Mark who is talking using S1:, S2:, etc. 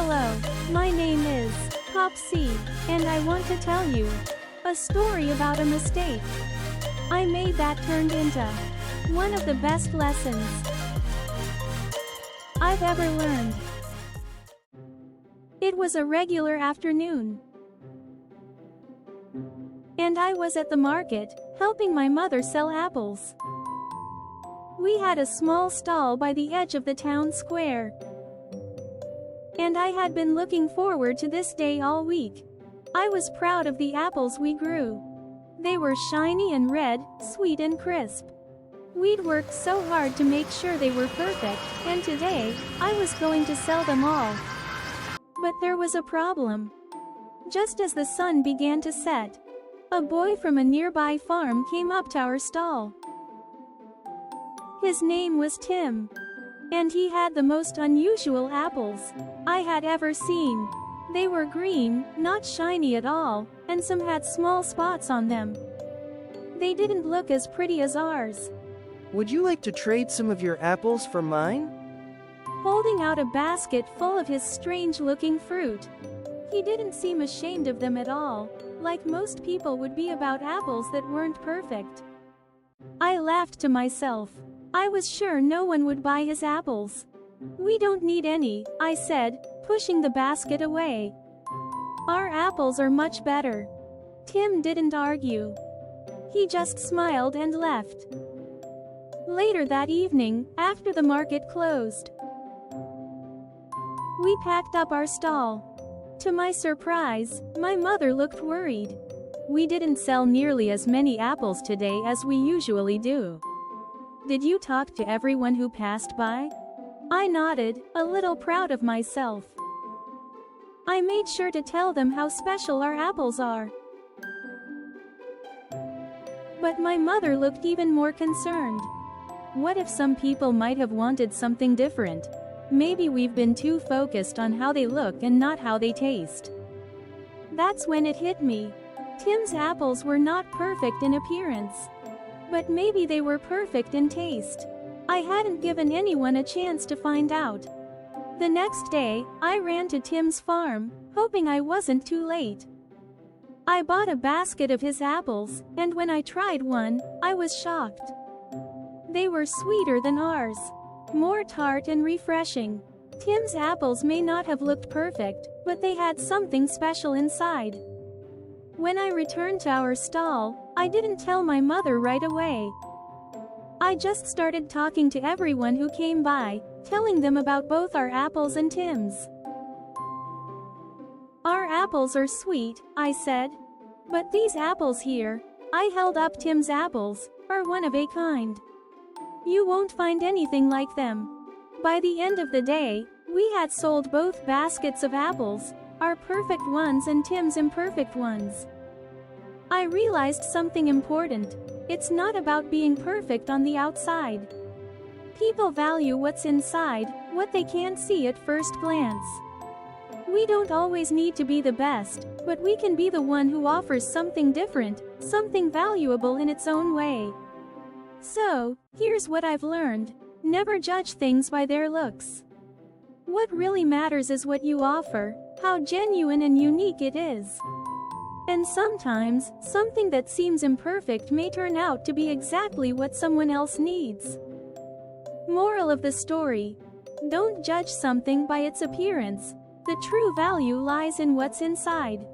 S1: Hello, my name is PopC, and I want to tell you a story about a mistake I made that turned into one of the best lessons I've ever learned. It was a regular afternoon, and I was at the market, helping my mother sell apples. We had a small stall by the edge of the town square, and I had been looking forward to this day all week. I was proud of the apples we grew. They were shiny and red, sweet and crisp. We'd worked so hard to make sure they were perfect, and today, I was going to sell them all. But there was a problem. Just as the sun began to set, a boy from a nearby farm came up to our stall. His name was Tim, and he had the most unusual apples I had ever seen. They were green, not shiny at all, and some had small spots on them. They didn't look as pretty as ours.
S2: Would you like to trade some of your apples for mine?
S1: Holding out a basket full of his strange-looking fruit. He didn't seem ashamed of them at all, like most people would be about apples that weren't perfect. I laughed to myself. I was sure no one would buy his apples. We don't need any, I said, pushing the basket away. Our apples are much better. Tim didn't argue. He just smiled and left. Later that evening, after the market closed, we packed up our stall. To my surprise, my mother looked worried. We didn't sell nearly as many apples today as we usually do. Did you talk to everyone who passed by? I nodded, a little proud of myself. I made sure to tell them how special our apples are. But my mother looked even more concerned. What if some people might have wanted something different? Maybe we've been too focused on how they look and not how they taste. That's when it hit me. Tim's apples were not perfect in appearance, but maybe they were perfect in taste. I hadn't given anyone a chance to find out. The next day, I ran to Tim's farm, hoping I wasn't too late. I bought a basket of his apples, and when I tried one, I was shocked. They were sweeter than ours, more tart and refreshing. Tim's apples may not have looked perfect, but they had something special inside. When I returned to our stall, I didn't tell my mother right away. I just started talking to everyone who came by, telling them about both our apples and Tim's. Our apples are sweet, I said. But these apples here, I held up Tim's apples, are one of a kind. You won't find anything like them. By the end of the day, we had sold both baskets of apples, our perfect ones and Tim's imperfect ones. I realized something important. It's not about being perfect on the outside. People value what's inside, what they can't see at first glance. We don't always need to be the best, but we can be the one who offers something different, something valuable in its own way. So, here's what I've learned. Never judge things by their looks. What really matters is what you offer, how genuine and unique it is. And sometimes, something that seems imperfect may turn out to be exactly what someone else needs. Moral of the story: don't judge something by its appearance. The true value lies in what's inside.